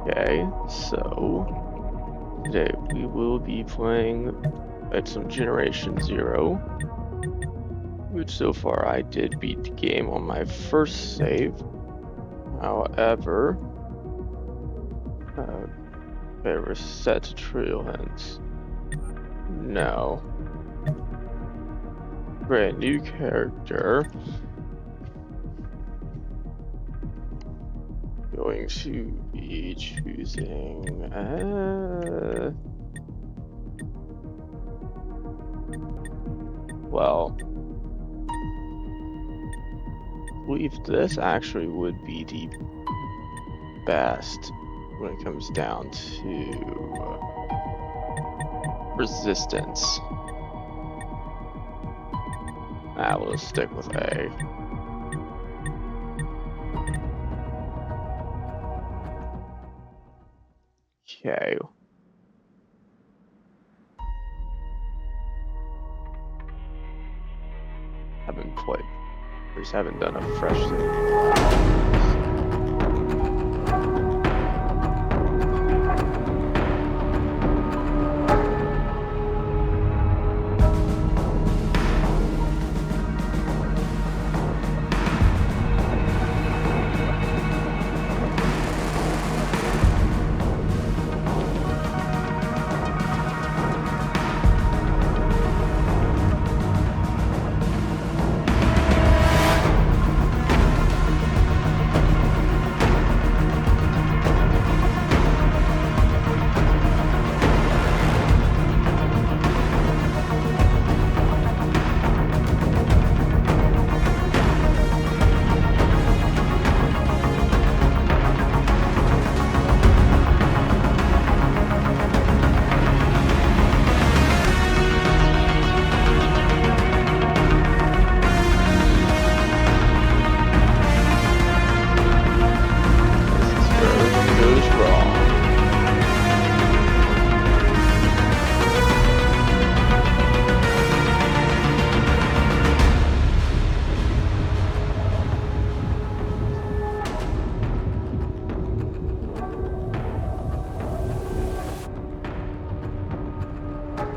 Okay, so today we will be playing at some Generation Zero, which so far I did beat the game on my first save. However, okay, we're set to Trailhands. No. Great, new character. Going to be choosing, well, I believe this actually would be the best when it comes down to resistance. We'll just stick with A. Okay. Haven't played. We just haven't done a fresh save.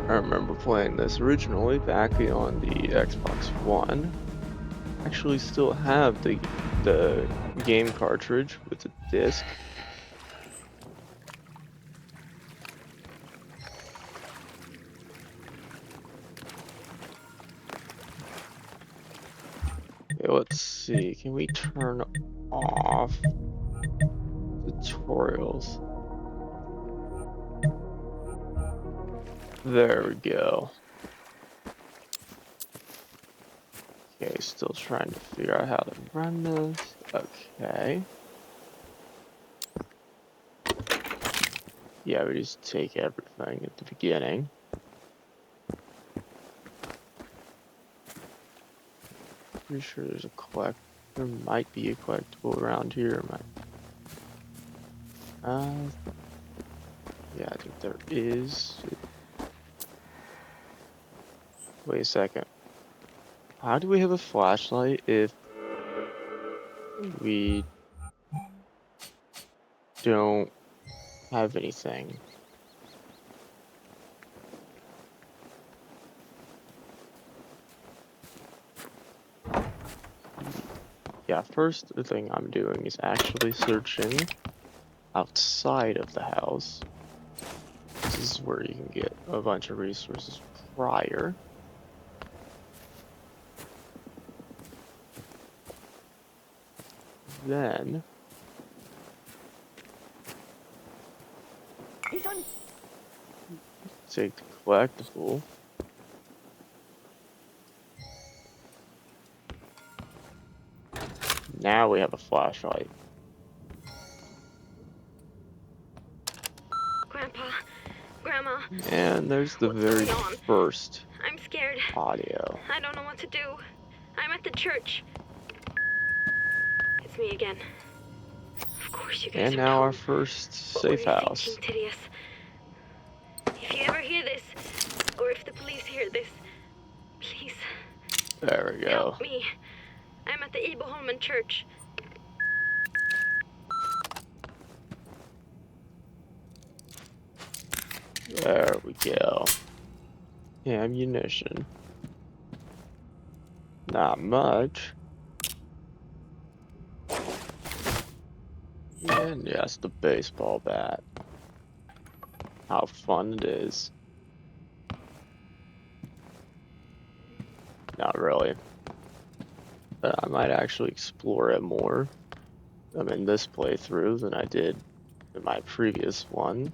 I remember playing this originally back on the Xbox One. Actually still have the game cartridge with the disc. Okay, let's see. Can we turn off tutorials? There we go. Okay, still trying to figure out how to run this. Okay. Yeah, we just take everything at the beginning. Pretty sure there's a there might be a collectible around here. Yeah, I think there is. Wait a second. How do we have a flashlight if we don't have anything? Yeah, first the thing I'm doing is actually searching outside of the house. This is where you can get a bunch of resources prior. Then take the collectible. Now we have a flashlight. Grandpa, Grandma. And there's the very first I'm scared. audio. I don't know what to do. I'm at the church. It's me again. Of course you guys And are now dumb. our first What were safe you house. thinking, Tidius? If you ever hear this, or if the police hear this, please There we go. help me. I'm at the Iboholmen church. There we go. Ammunition. Not much. And yes, the baseball bat. How fun it is. Not really. But I might actually explore it more in this playthrough than I did in my previous one.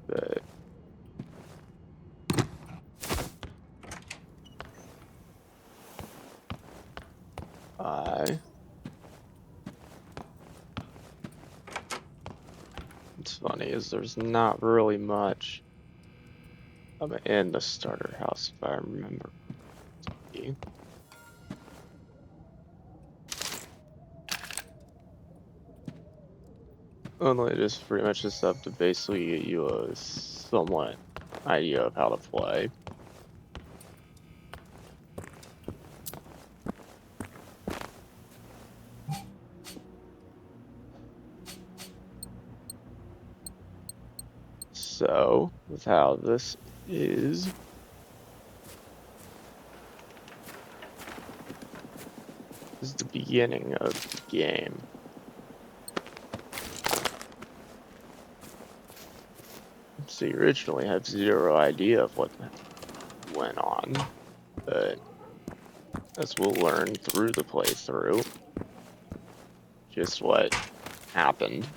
But I... It's funny is there's not really much in the starter house if I remember. Only it is pretty much just up to basically get you a somewhat idea of how to play. So, with how this is the beginning of the game. So you originally have zero idea of what went on, but as we'll learn through the playthrough, just what happened,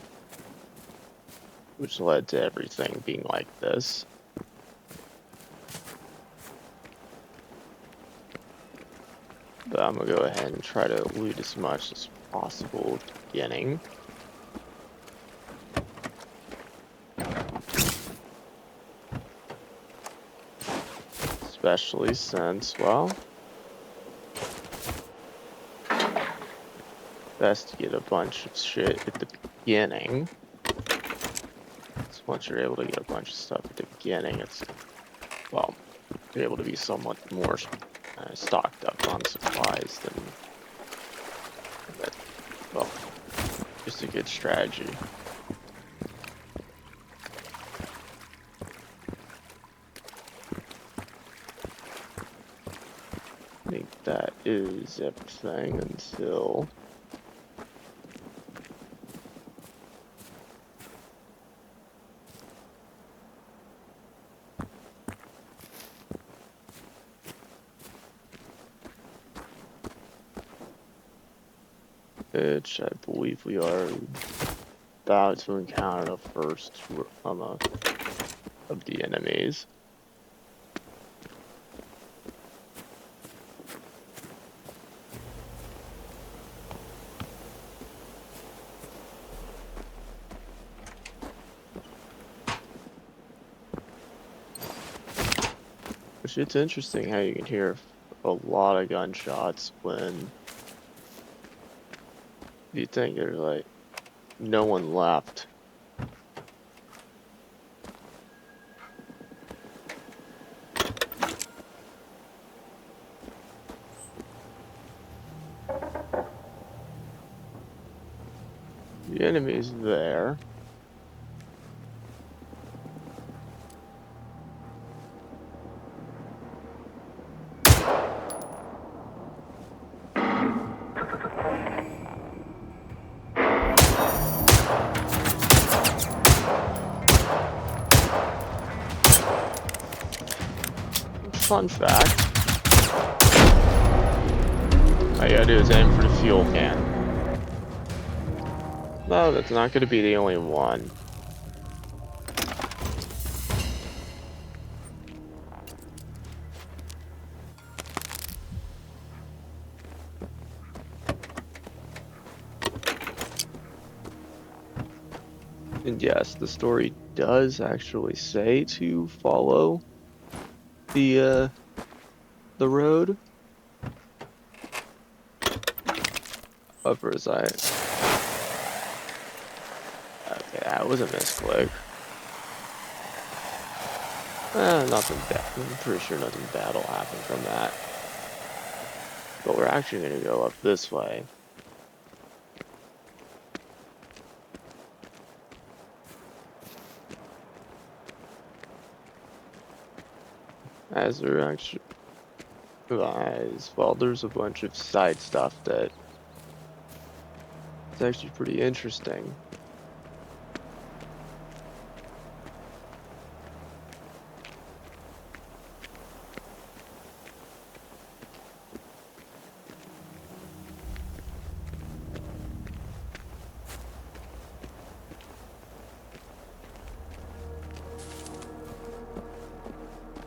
which led to everything being like this. But I'm gonna go ahead and try to loot as much as possible at the beginning. Especially since, well, best to get a bunch of shit at the beginning. So once you're able to get a bunch of stuff at the beginning, it's, well, you're able to be somewhat more stocked up on supplies than, but, well, just a good strategy. I think that is everything until which I believe we are about to encounter the first of the enemies. Which it's interesting how you can hear a lot of gunshots when you think there's like no one left. The enemy's there. Fun fact, all you gotta do is aim for the fuel can. No, that's not gonna be the only one. And yes, the story does actually say to follow the road. Upper side. Okay, that was a misclick. Nothing bad. I'm pretty sure nothing bad will happen from that. But we're actually gonna go up this way. As there actually, as well, there's a bunch of side stuff that is actually pretty interesting.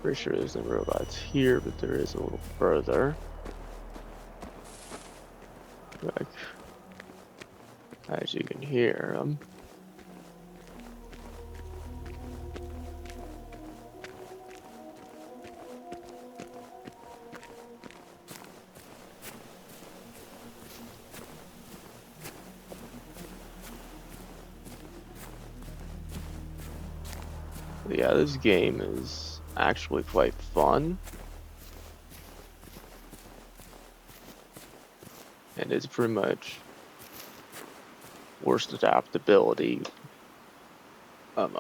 Pretty sure there's no robots here, but there is a little further. Like, as you can hear them. Yeah, this game is actually quite fun. And it's pretty much forced adaptability um,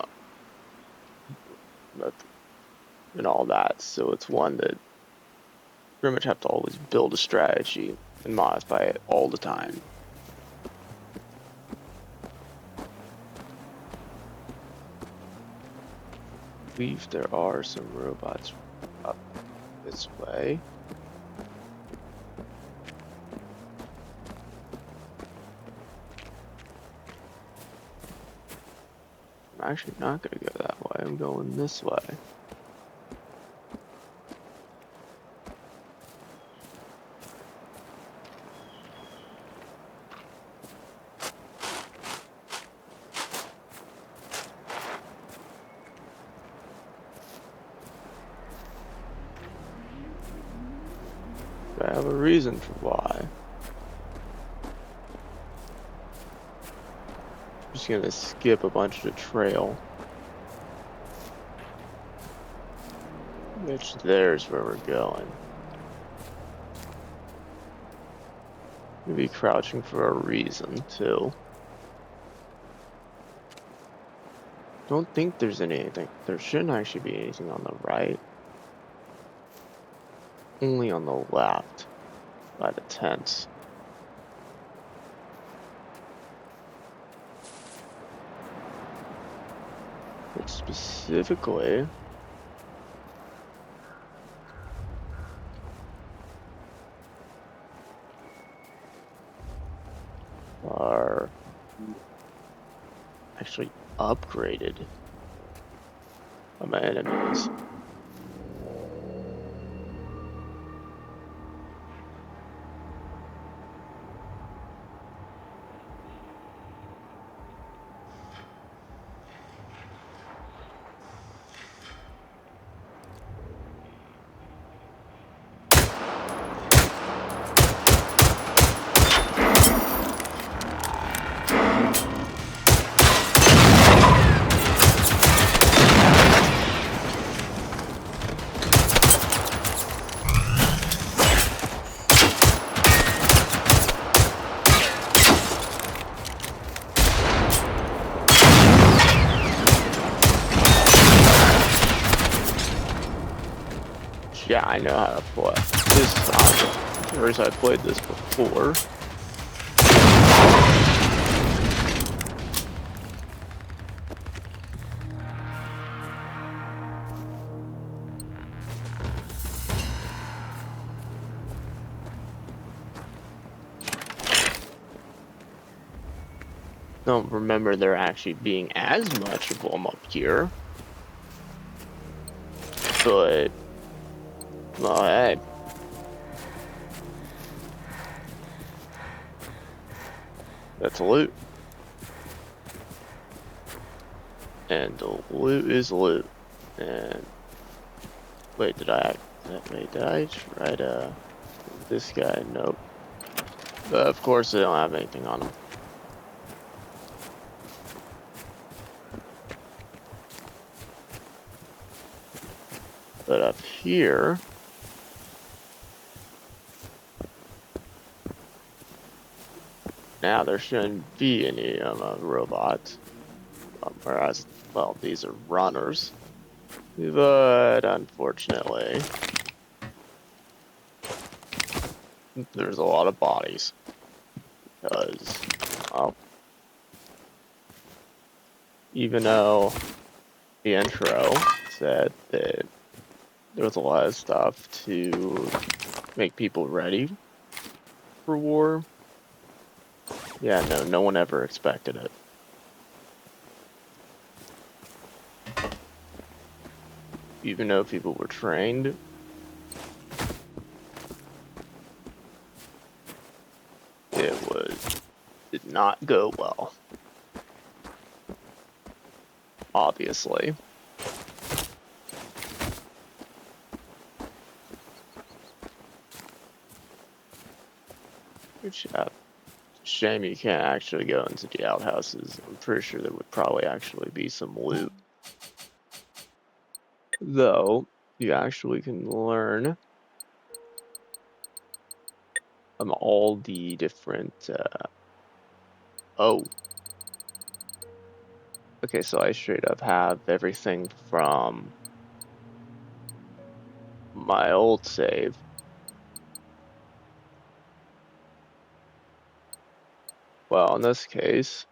uh, and all that. So it's one that pretty much have to always build a strategy and modify it all the time. I believe there are some robots up this way. I'm actually not going to go that way. I'm going this way. I have a reason for why. I'm just going to skip a bunch of the trail. Which there's where we're going. Maybe crouching for a reason, too. Don't think there's anything. There shouldn't actually be anything on the right. Only on the left by the tents. But specifically, are actually upgraded by my enemies. Yeah, I know how to play. This is awesome. Whereas I played this before. Don't remember there actually being as much of them up here. But, well, hey. That's loot. And the loot is loot. And, wait, did I try to, this guy? Nope. Of course they don't have anything on them. But up here, now there shouldn't be any robots. Whereas, well, these are runners. But unfortunately, there's a lot of bodies because, well, even though the intro said that there was a lot of stuff to make people ready for war, yeah, no one ever expected it. Even though people were trained, did not go well, obviously. Which, yeah, shame you can't actually go into the outhouses. I'm pretty sure there would probably actually be some loot. Though, you actually can learn all the different, oh, okay, so I straight up have everything from my old save. Well, in this case,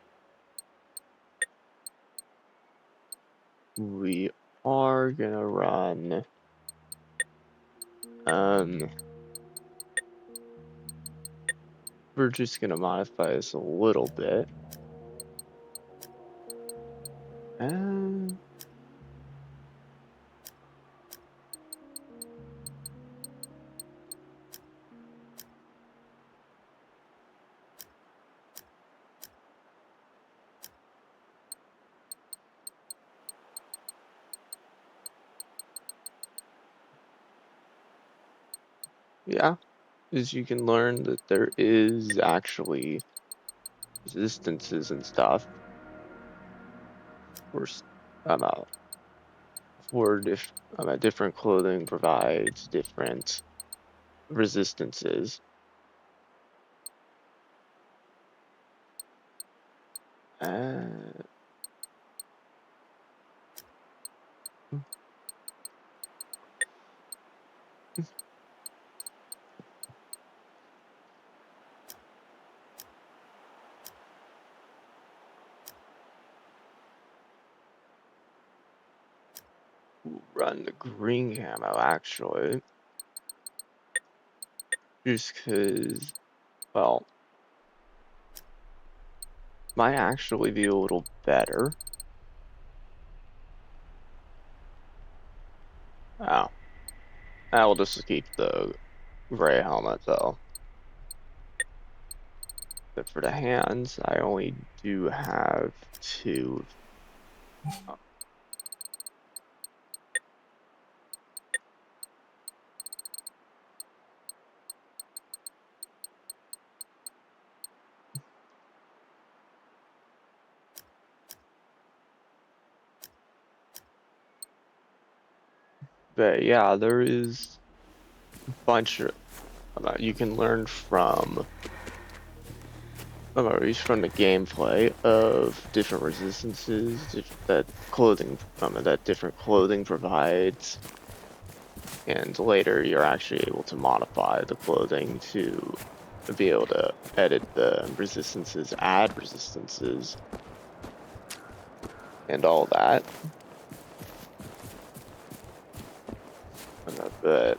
we are gonna run, we're just gonna modify this a little bit. Um, yeah, as you can learn that there is actually resistances and stuff for uh, different clothing provides different resistances. Uh, run the green camo actually, just because, well, might actually be a little better. Oh, I will just keep the gray helmet though. But for the hands, I only do have two. But yeah, there is a bunch of, you can learn from, at least from the gameplay of different resistances that clothing, that different clothing provides. And later you're actually able to modify the clothing to be able to edit the resistances, add resistances, and all that. But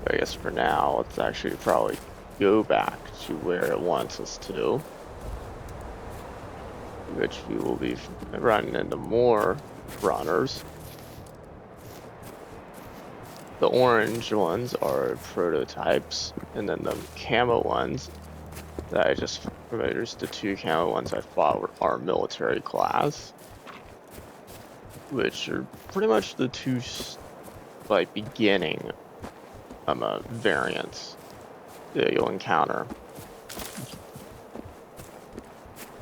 I guess for now, let's actually probably go back to where it wants us to, which we will be running into more runners. The orange ones are prototypes, and then the camo ones that I just, there's the two camo ones I fought are military class, which are pretty much the two, like, beginning variants that you'll encounter.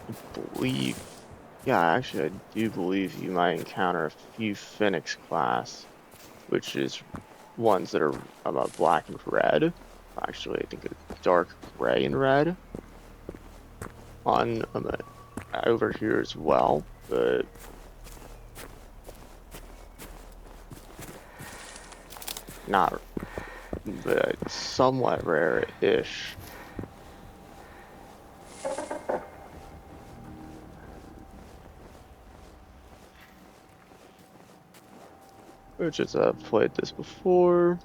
I believe, yeah, actually I do believe you might encounter a few Phoenix class, which is ones that are black and red. Actually, I think it's dark gray and red on over here as well, but not, but somewhat rare-ish. Which is, I've played this before.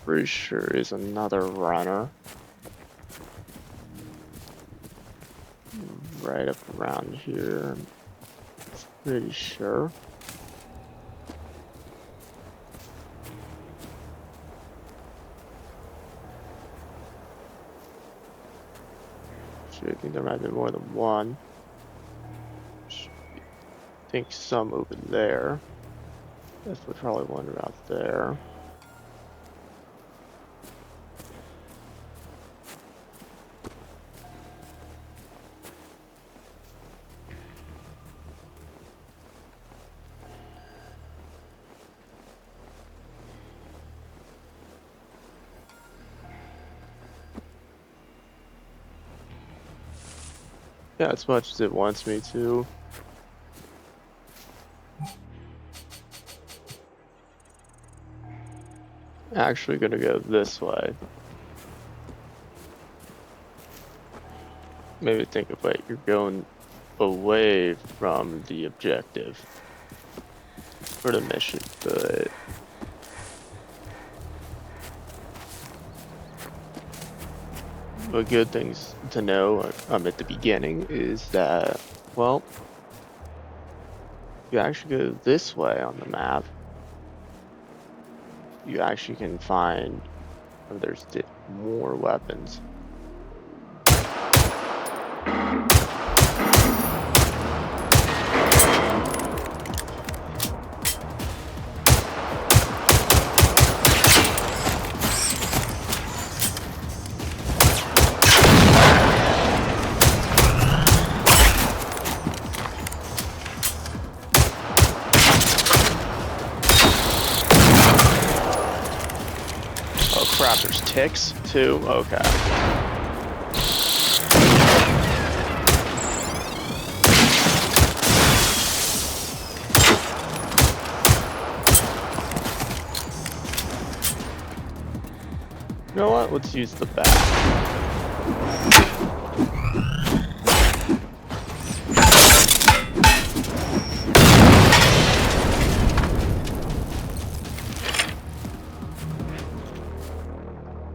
Pretty sure is another runner. Right up around here. Pretty sure. I think there might be more than one. I think some over there. That's probably one about there. Yeah, as much as it wants me to. Actually gonna go this way. Maybe think of it, you're going away from the objective for the mission, but the good things to know at the beginning is that, well, you actually go this way on the map. You actually can find there's more weapons. Crap, there's ticks too? Okay. You know what? Let's use the bat.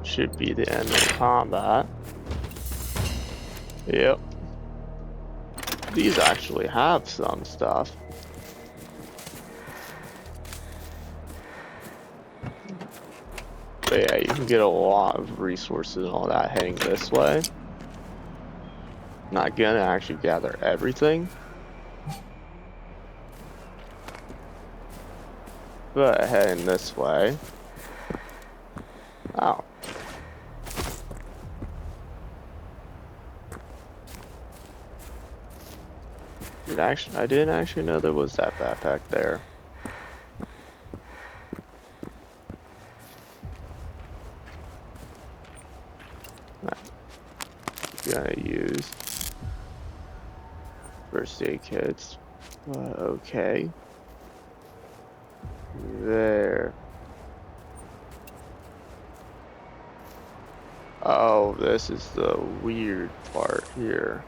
Should be the end of combat. Yep. These actually have some stuff. But yeah, you can get a lot of resources and all that heading this way. Not gonna actually gather everything. But heading this way. Oh. I didn't actually know there was that backpack there. Gonna use first aid kits. Okay. There. Oh, this is the weird part here.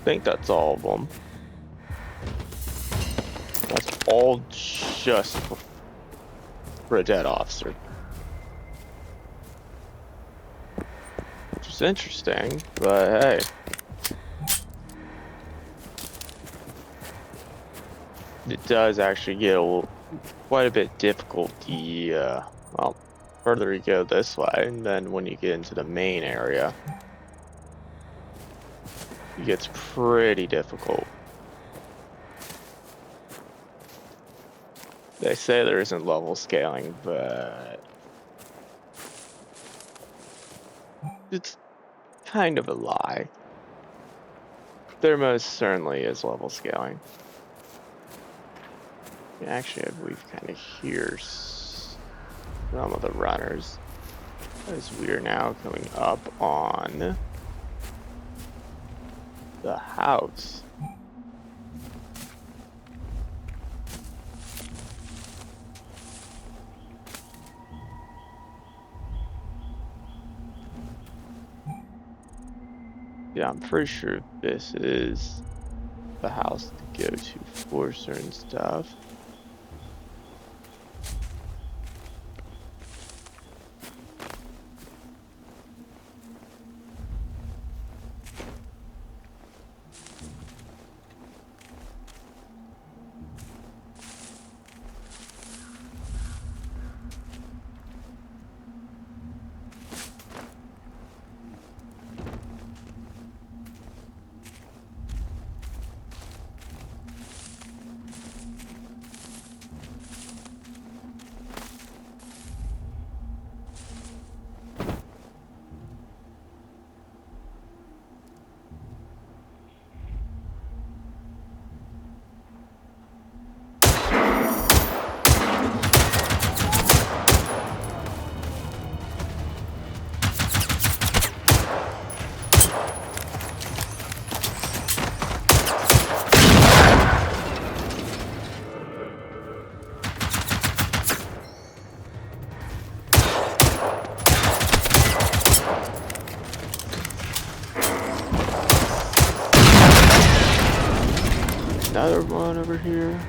think that's all of them. That's all just for a dead officer. Which is interesting, but hey. It does actually get quite a bit difficult well, further you go this way, and then when you get into the main area, it gets pretty difficult. They say there isn't level scaling, but it's kind of a lie. There most certainly is level scaling. Actually, I believe kind of hear some of the runners as we are now coming up on the house. Yeah, I'm pretty sure this is the house to go to for certain stuff. Another one over here.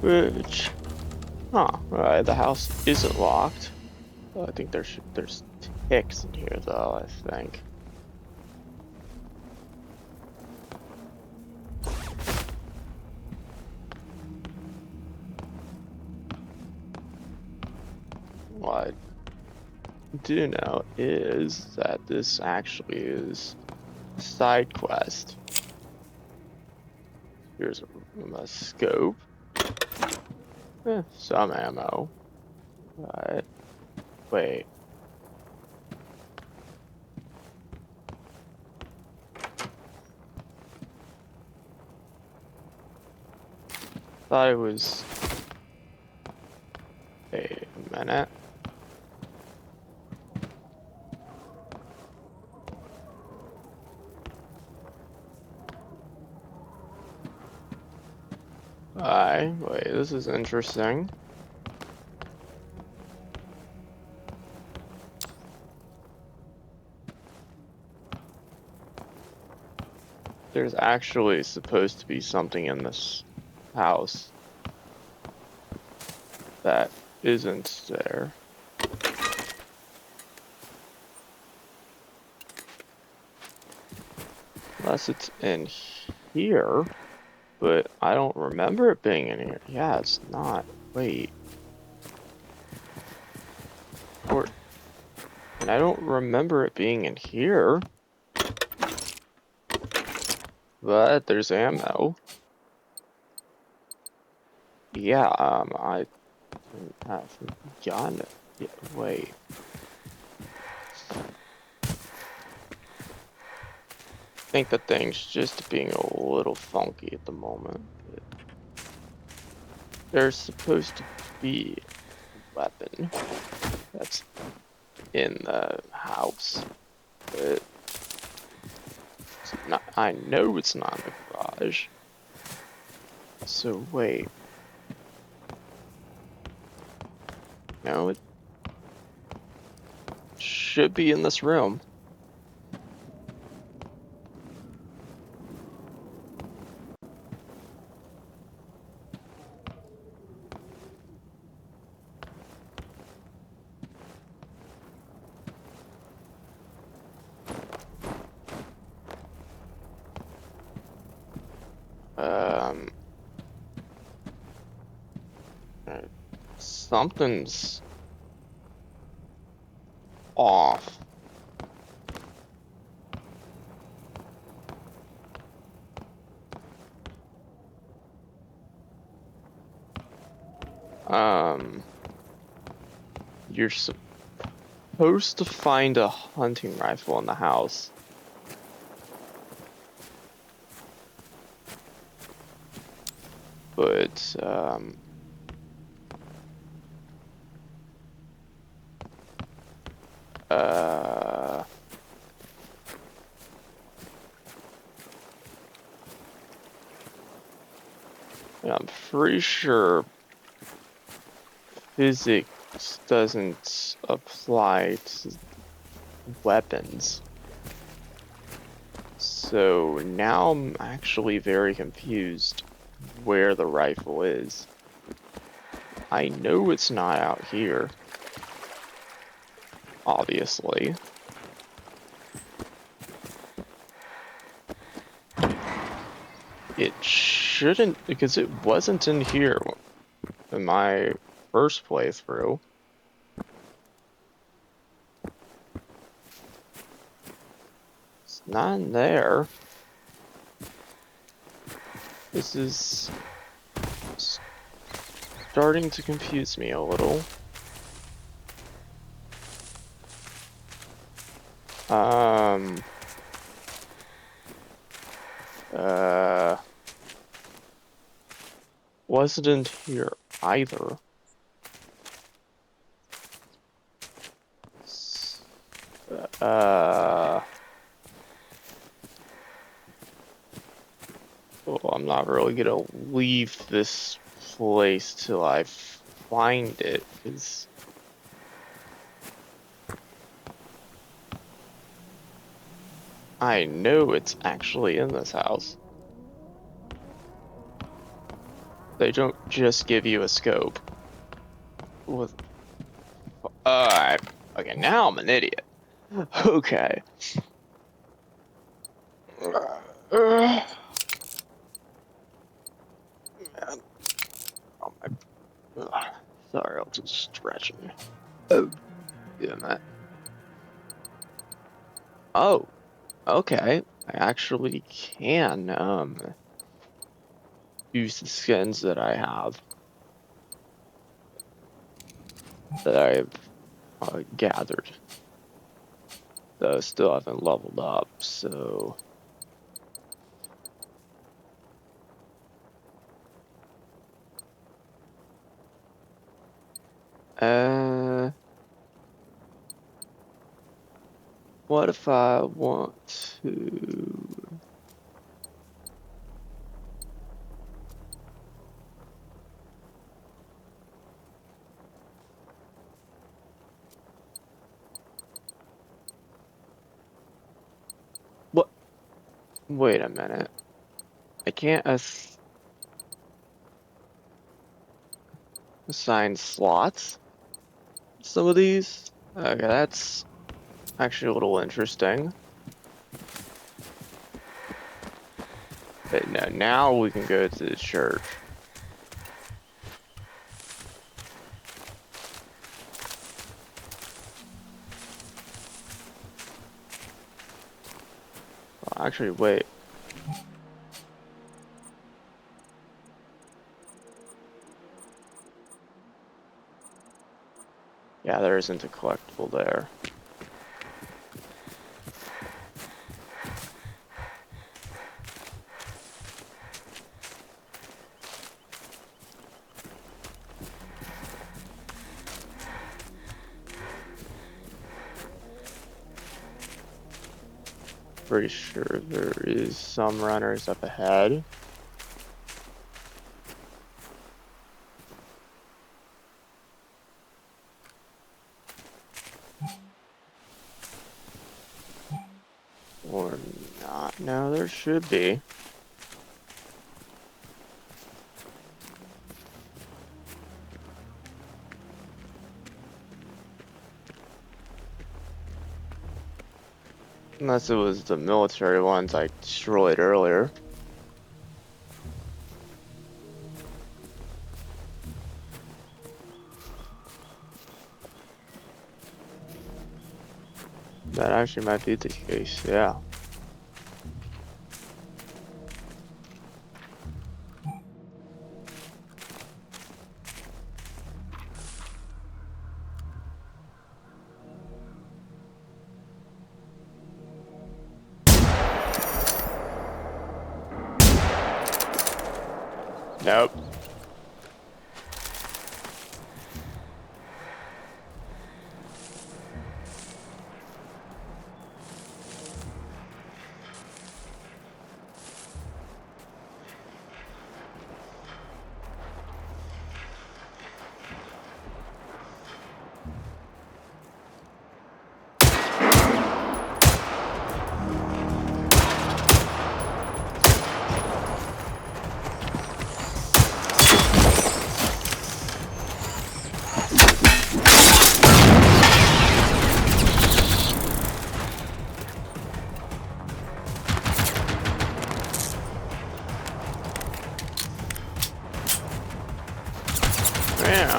Which, right, the house isn't locked. I think there's ticks in here though, I think. What I do know is that this actually is a side quest. Here's a scope. Some ammo. Right. Wait. Thought it was. Wait a minute. Wait, this is interesting. There's actually supposed to be something in this house that isn't there. Unless it's in here, but I don't remember it being in here. Yeah, it's not. Wait. And I don't remember it being in here. But there's ammo. Yeah, I have gotten it. Yeah, wait. I think the thing's just being a little funky at the moment. There's supposed to be a weapon that's in the house, but not, I know it's not in the garage. So wait. No, it should be in this room. Um, something's off. Um, you're supposed to find a hunting rifle in the house. But, uh, I'm pretty sure physics doesn't apply to weapons. So now I'm actually very confused where the rifle is. I know it's not out here, obviously. It shouldn't, because it wasn't in here in my first playthrough. It's not in there. This is starting to confuse me a little. Uh, wasn't in here either. Uh, well, I'm not really gonna leave this place till I find it, because I know it's actually in this house. They don't just give you a scope. With, okay, now I'm an idiot. Okay. Man. Oh my. Sorry, I was just stretching. Oh, damn it. Oh, okay. I actually can use the skins that I have, that I've gathered. Though still haven't leveled up, so uh what if I want to what wait a minute. I can't assign slots to some of these? Okay, that's actually a little interesting. But no, now we can go to the church. Actually, wait. Yeah, there isn't a collectible there. pretty sure there is some runners up ahead. Or not. No, there should be. Unless it was the military ones I destroyed earlier. That actually might be the case, yeah. Nope.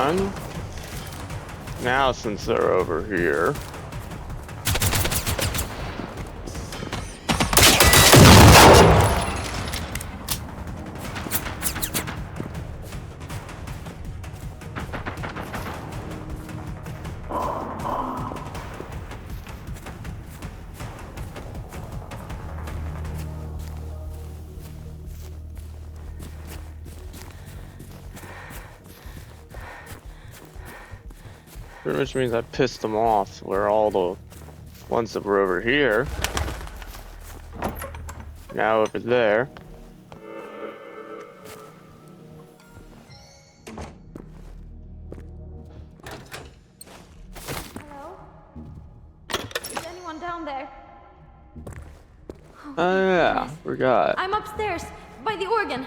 And now since they're over here, pretty much means I pissed them off, where all the ones that were over here, now over there. Hello? Is anyone down there? Oh yeah, Goodness. forgot. I'm upstairs, by the organ.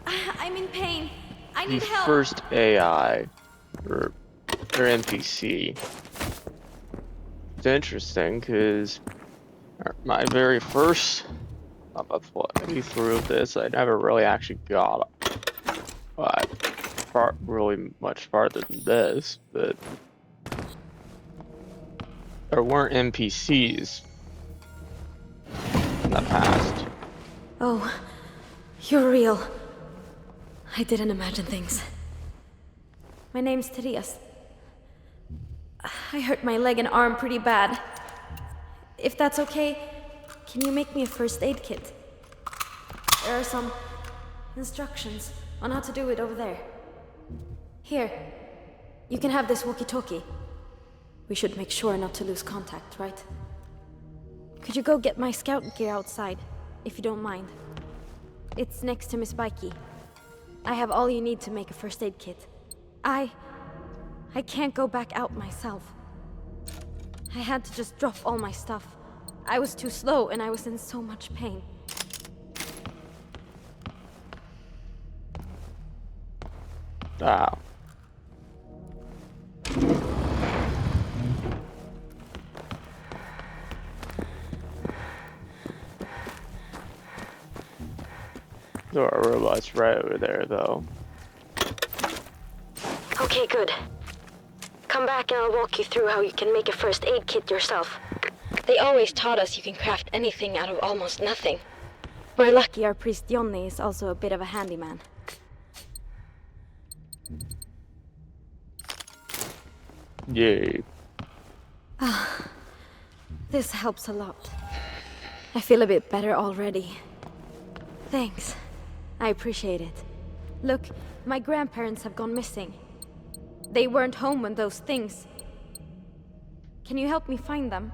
I'm in pain. I The need help. first AI, or NPC. It's interesting, because my very first playthrough of this, I never really actually got really much farther than this, but there weren't NPCs in the past. Oh, you're real. I didn't imagine things. My name's Therese. I hurt my leg and arm pretty bad. If that's okay, can you make me a first aid kit? There are some instructions on how to do it over there. Here, you can have this walkie-talkie. We should make sure not to lose contact, right? Could you go get my scout gear outside, if you don't mind? It's next to Miss Bikey. I have all you need to make a first aid kit. I can't go back out myself. I had to just drop all my stuff. I was too slow and I was in so much pain. Ah. There are robots right over there, though. Okay, good. Come back and I'll walk you through how you can make a first aid kit yourself. They always taught us you can craft anything out of almost nothing. We're lucky our priest Johnny is also a bit of a handyman. Yay. This helps a lot. I feel a bit better already. Thanks. I appreciate it. Look, my grandparents have gone missing. They weren't home when those things... Can you help me find them?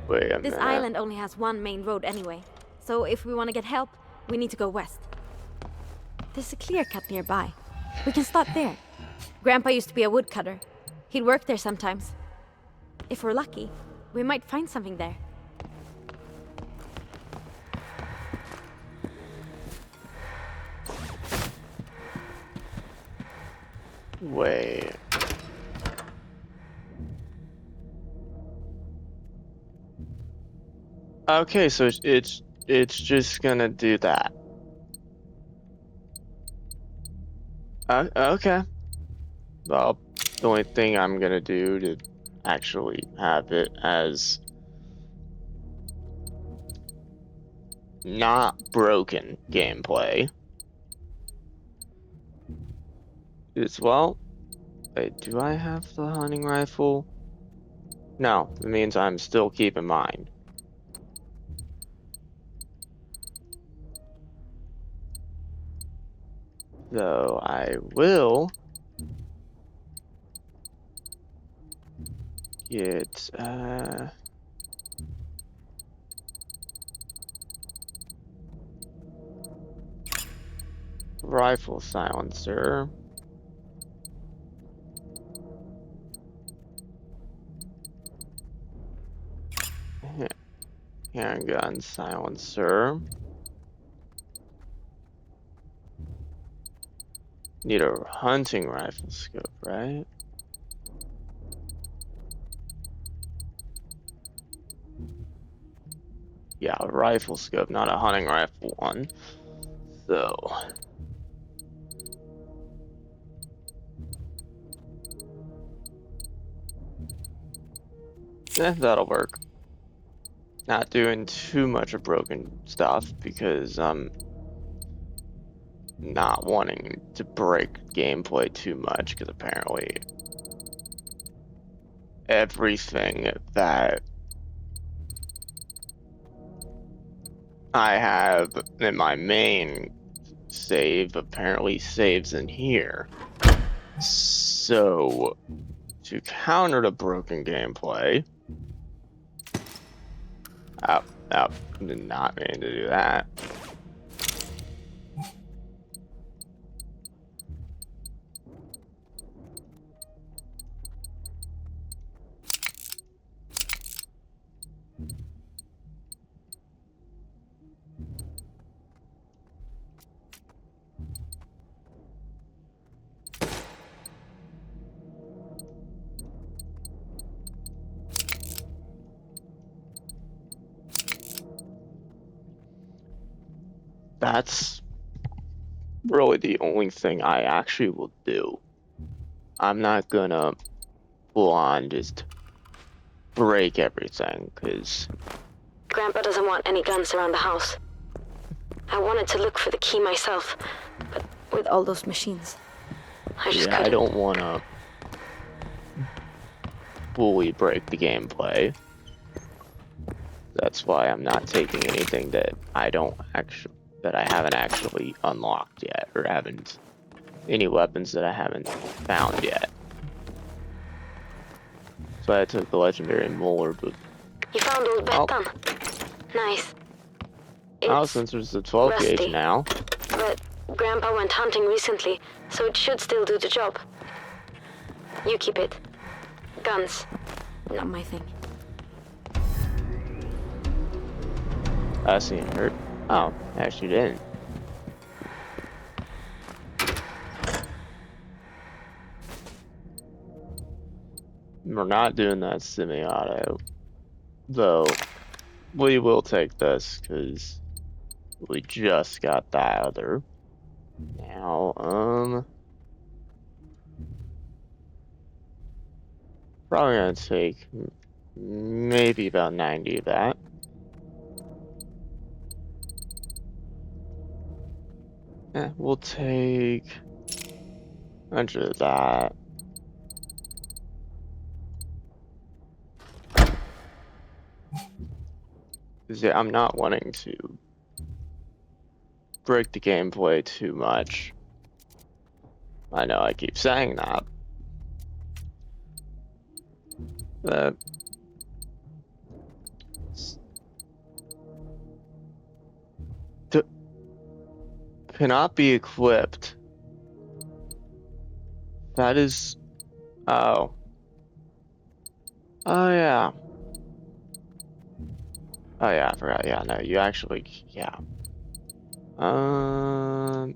Wait a This minute. island only has one main road anyway, so if we want to get help, we need to go west. There's a clear cut nearby. We can start there. Grandpa used to be a woodcutter. He'd work there sometimes. If we're lucky, we might find something there. Wait. Okay, so it's just gonna do that. Okay. Well, the only thing I'm gonna do to actually have it as not broken gameplay is, well, wait, do I have the hunting rifle? No, it means I'm still keeping mine. So I will get rifle silencer. Handgun silencer. Need a hunting rifle scope, right? Yeah, a rifle scope, not a hunting rifle one. So that'll work. Not doing too much of broken stuff because I'm not wanting to break gameplay too much, because apparently everything that I have in my main save apparently saves in here. So to counter the broken gameplay, did not mean to do that. That's really the only thing I actually will do. I'm not gonna full on just break everything, because Grandpa doesn't want any guns around the house. I wanted to look for the key myself, but with all those machines, I just couldn't. I don't want to fully break the gameplay. That's why I'm not taking anything that I haven't actually unlocked yet, or haven't any weapons that I haven't found yet. So I took the legendary molar, but You found old Bettan. Nice. since there's the 12 rusty, gauge now. But Grandpa went hunting recently, so it should still do the job. You keep it. Guns, not my thing. I see it hurt. Oh, actually didn't. We're not doing that semi-auto, though. We will take this because we just got that other. Now, probably gonna take maybe about 90 of that. We'll take 100 of that. Yeah, I'm not wanting to break the gameplay too much. I know I keep saying that, but Cannot be equipped. That is... Oh. Oh, yeah. Oh, yeah, I forgot. Yeah, no, you actually... Yeah. Um...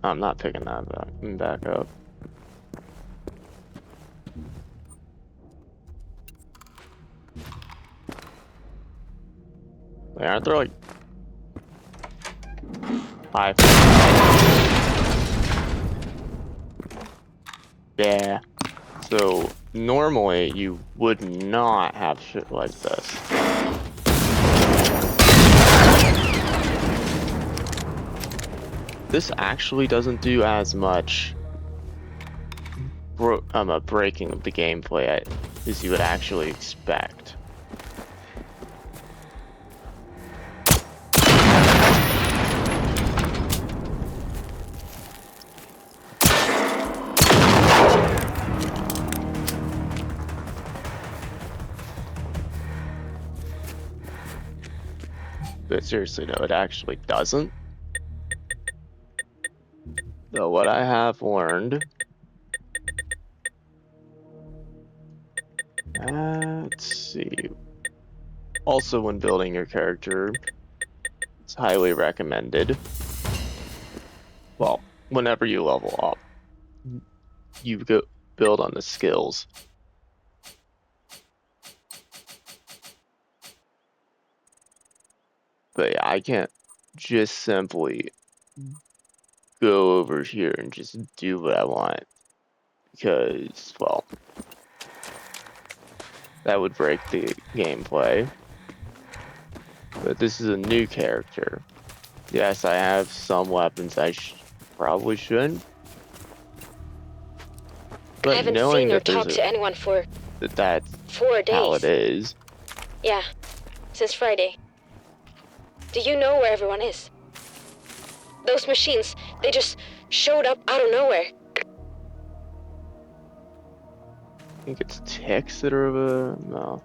I'm not picking that back up. Wait, aren't there like 5? Yeah. So normally you would not have shit like this. This actually doesn't do as much a breaking of the gameplay as you would actually expect. But seriously, no, it actually doesn't. Though what I have learned, let's see. Also, when building your character, it's highly recommended. Well, whenever you level up, you go build on the skills. But yeah, I can't just simply go over here and just do what I want. Because, well, that would break the gameplay. But this is a new character. Yes, I have some weapons I probably shouldn't. But I haven't knowing seen or that there's talked to anyone for that's 4 days. how it is. Yeah, since Friday. Do you know where everyone is? Those machines, they just showed up out of nowhere. I think it's ticks that are no.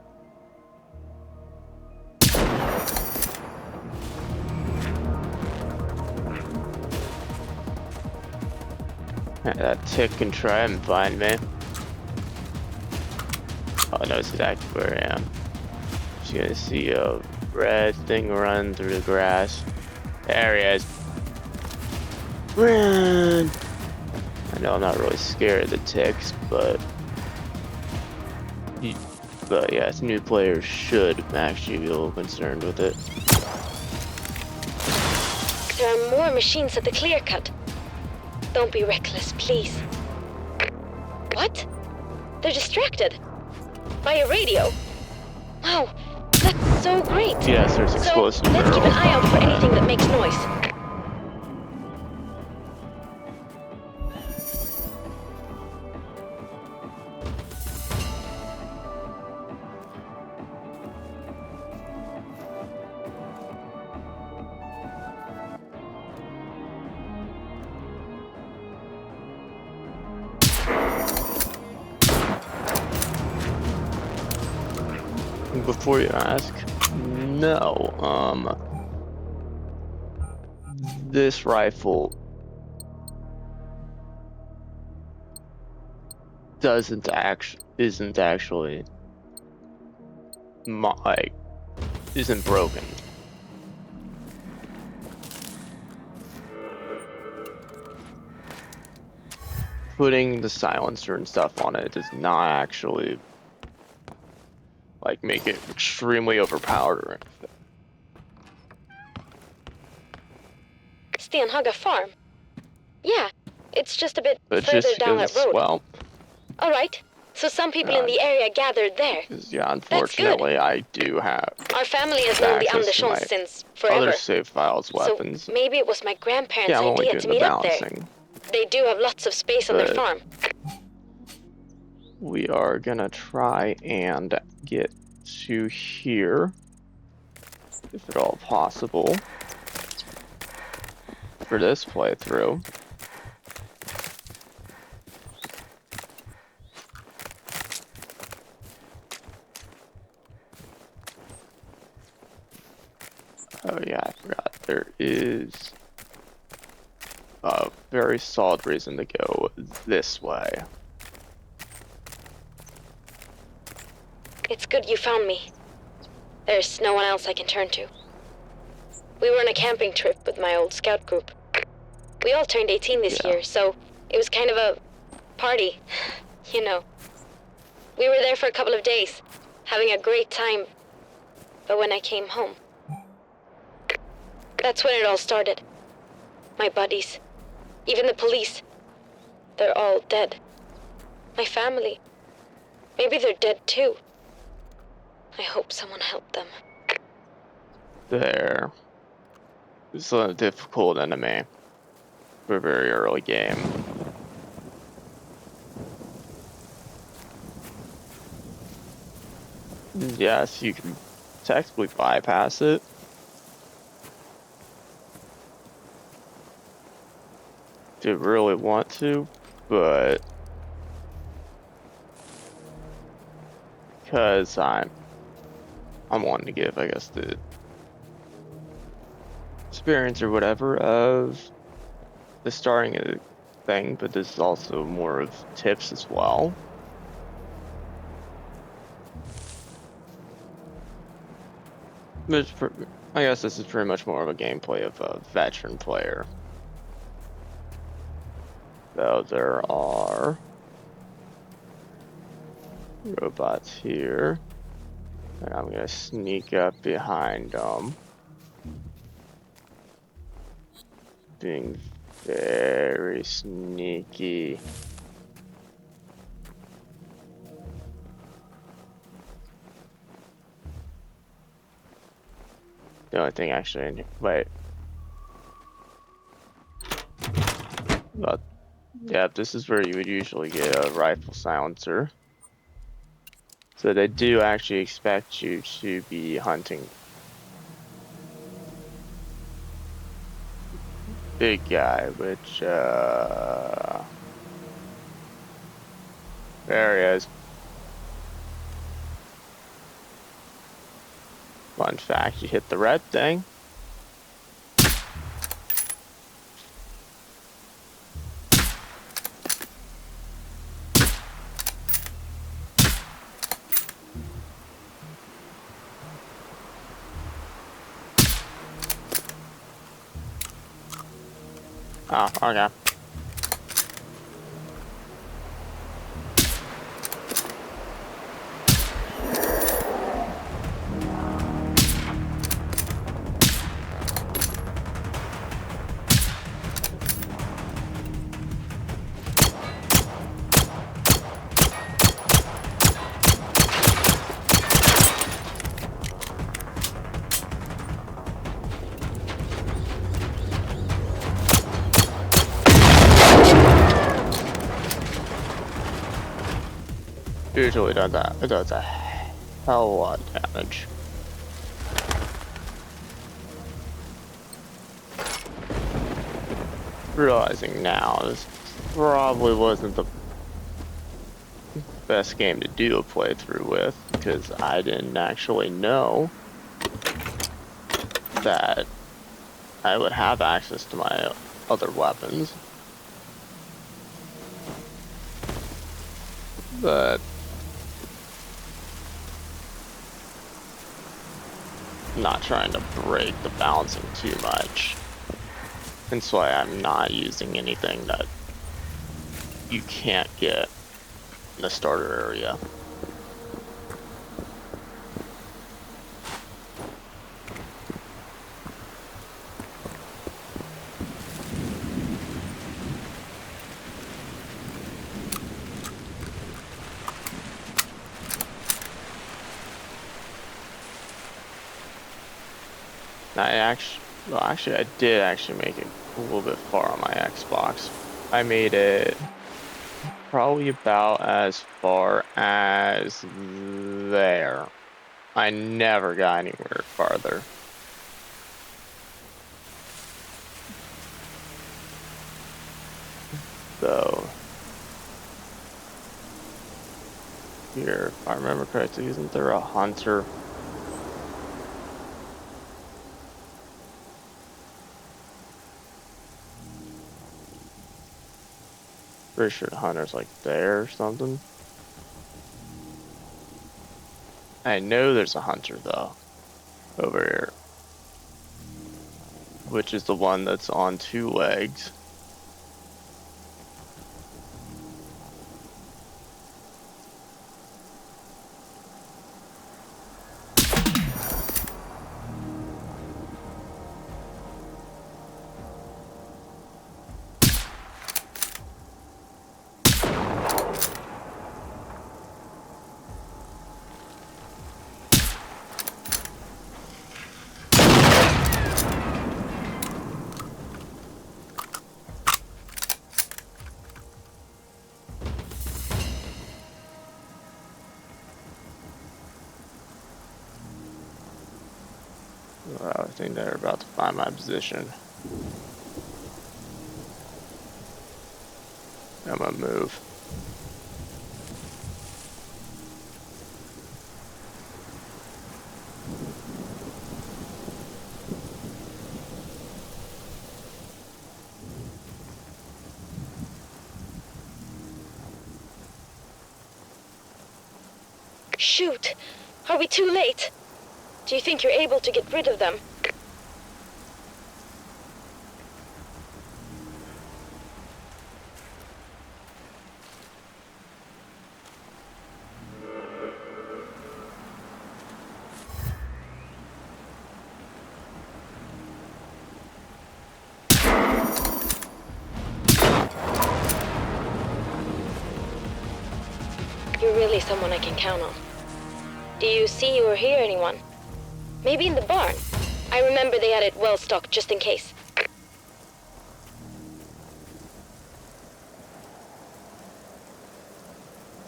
That tick can try and find me. Oh, knows exactly where I am. Just gonna see a red thing run through the grass. There he is. Run! I know I'm not really scared of the ticks, but yeah, new players should actually be a little concerned with it. There are more machines at the clear cut. Don't be reckless, please. What? They're distracted. By a radio. Wow, that's so great. Yes, there's explosive So let's keep an eye out for anything that makes noise. Before you ask, no, this rifle isn't actually isn't broken. Putting the silencer and stuff on it does not actually make it extremely overpowered or anything. Stenhaga Farm. Yeah, it's just a bit But further just down because, that road. well, All right. So some people in the area gathered there. yeah, unfortunately, I do have Our family has known the access to my Anderssons since forever. other save files weapons. So maybe it was my grandparents' Yeah, I'm only idea doing to the meet up there. balancing. They do have lots of space on their But farm. we are gonna try and get to here, if at all possible, for this playthrough. Oh yeah, I forgot. There is a very solid reason to go this way. It's good you found me. There's no one else I can turn to. We were on a camping trip with my old scout group. We all turned 18 this Yeah. year, so it was kind of a party, you know. We were there for a couple of days, having a great time. But when I came home, that's when it all started. My buddies, even the police, they're all dead. My family, maybe they're dead too. I hope someone helped them. There. It's a difficult enemy for a very early game. Yes, you can technically bypass it. If you really want to, but because I'm wanting to give, I guess, the experience or whatever of the starting a thing, but this is also more of tips as well. I guess this is pretty much more of a gameplay of a veteran player. So there are robots here, and I'm gonna sneak up behind them, being very sneaky. The only thing actually, wait, but yeah, this is where you would usually get a rifle silencer. So they do actually expect you to be hunting big guy, which there he is. Fun fact, you hit the red thing. Oh, okay. Usually does that. It does a hell of a lot of damage. Realizing now, this probably wasn't the best game to do a playthrough with, because I didn't actually know that I would have access to my other weapons. But I'm not trying to break the balancing too much. That's why I'm not using anything that you can't get in the starter area. Actually, I did actually make it a little bit far on my Xbox. I made it probably about as far as there. I never got anywhere farther. So, here, if I remember correctly, isn't there a hunter? Pretty sure the hunter's like there or something. I know there's a hunter though, over here. Which is the one that's on 2 legs. I think they're about to find my position. I'm gonna move. Shoot! Are we too late? Do you think you're able to get rid of them? You're really someone I can count on. Do you see or hear anyone? Maybe in the barn. I remember they had it well stocked just in case.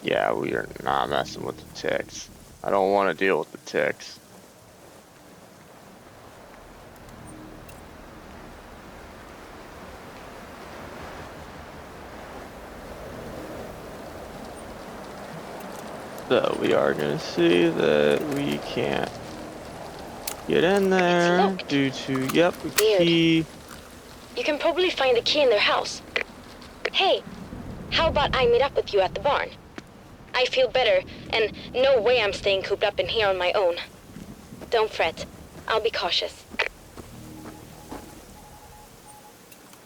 Yeah, we are not messing with the ticks. I don't want to deal with the ticks. So we are going to see that we can't get in there due to, yep, a key. You can probably find the key in their house. Hey, how about I meet up with you at the barn? I feel better, and no way I'm staying cooped up in here on my own. Don't fret. I'll be cautious. The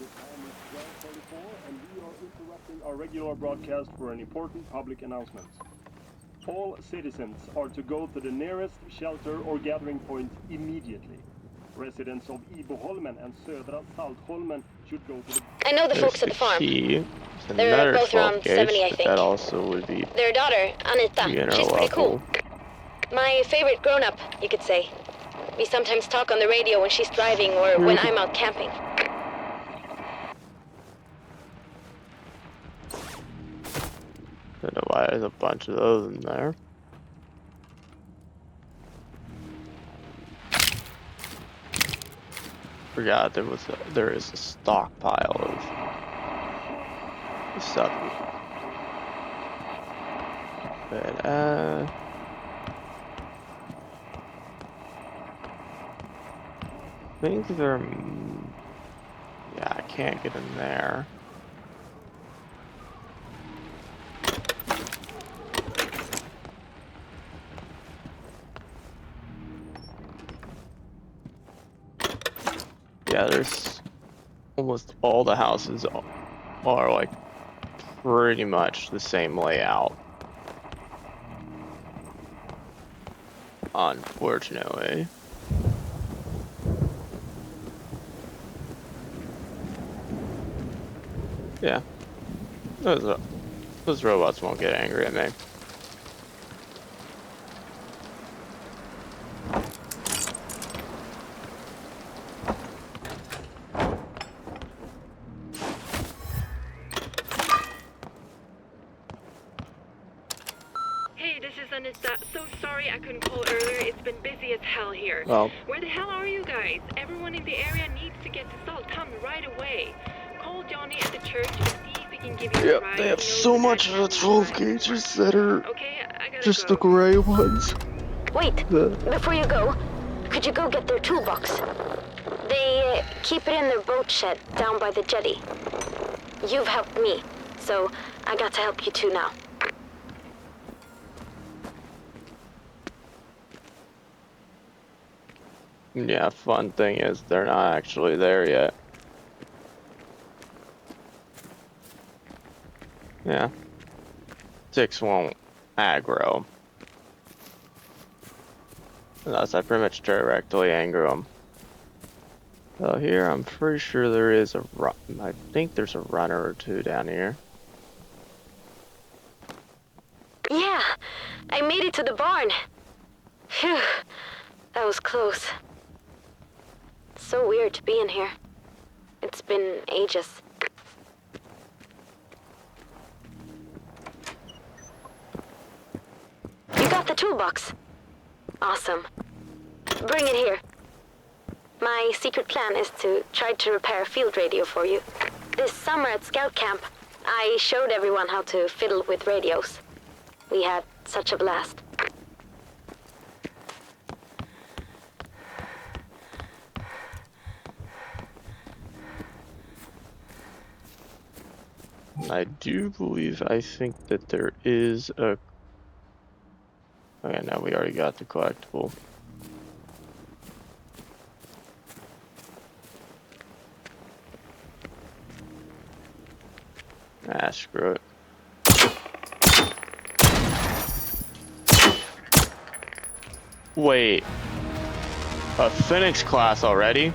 time is 12:34, and we are interrupting our regular broadcast for an important public announcement. All citizens are to go to the nearest shelter or gathering point immediately. Residents of Iboholmen and Södra Saltholmen should go to the... I know the folks at the farm. Key. They're both around 70, I but think. that also would be Their daughter, Anita, she's pretty cool. My favorite grown-up, you could say. We sometimes talk on the radio when she's driving or when I'm out camping. Don't know why there's a bunch of those in there. Forgot there is a stockpile of stuff. But I think they're, yeah, I can't get in there. Yeah, there's almost all the houses are like pretty much the same layout. Unfortunately. Yeah. Those robots won't get angry at me. Hey, this is Anita. So sorry I couldn't call earlier. It's been busy as hell here. Well, Where the hell are you guys? Everyone in the area needs to get to Saltham right away. Call Johnny at the church and see if he can give you a ride. they have so much of the 12 gauges that are Okay, I gotta just go. the gray ones. Wait, before you go, could you go get their toolbox? They keep it in their boat shed down by the jetty. You've helped me, so I got to help you too now. Yeah, fun thing is they're not actually there yet. Yeah. 6 won't aggro. Unless I pretty much directly aggro them. So here, I'm pretty sure there is a run. I think there's a runner or two down here. Yeah, I made it to the barn. Phew, that was close. So weird to be in here. It's been ages. You got the toolbox. Awesome. Bring it here. My secret plan is to try to repair a field radio for you. This summer at scout camp, I showed everyone how to fiddle with radios. We had such a blast. I do believe, I think that there is a... Okay, no, we already got the collectible. Ah, screw it. Wait. A Phoenix class already?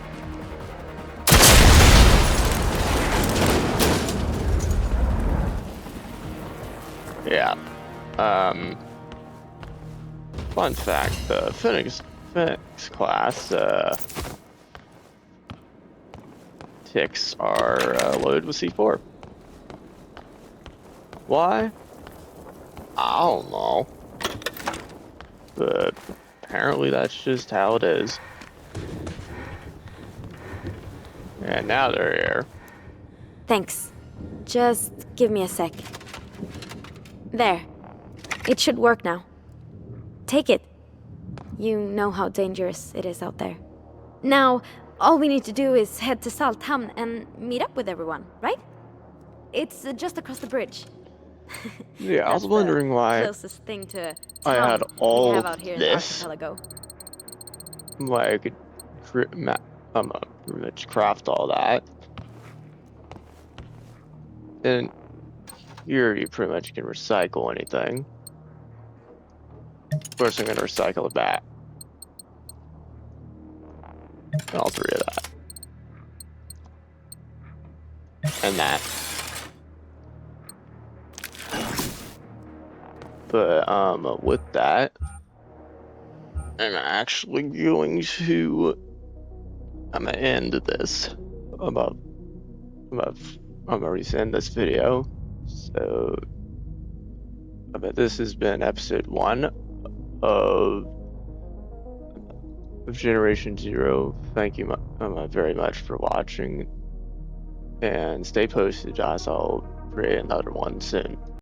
Yeah. Fun fact, the Phoenix class, ticks are loaded with C4. Why? I don't know. But apparently that's just how it is. And now they're here. Thanks. Just give me a sec. There. It should work now. Take it. You know how dangerous it is out there. Now, all we need to do is head to Salthamn and meet up with everyone, right? It's just across the bridge. Yeah, I was That's wondering the why closest thing to I town had we all have out here in the this. archipelago. Why I could pretty much craft all that. And here you pretty much can recycle anything. Of course, I'm going to recycle the bat. All three of that. And that. But, with that, I'm actually going to, I'm going to end this. I'm already end this video. So, this has been episode 1 of Generation Zero. Thank you very much for watching, and stay posted, guys. I'll create another one soon.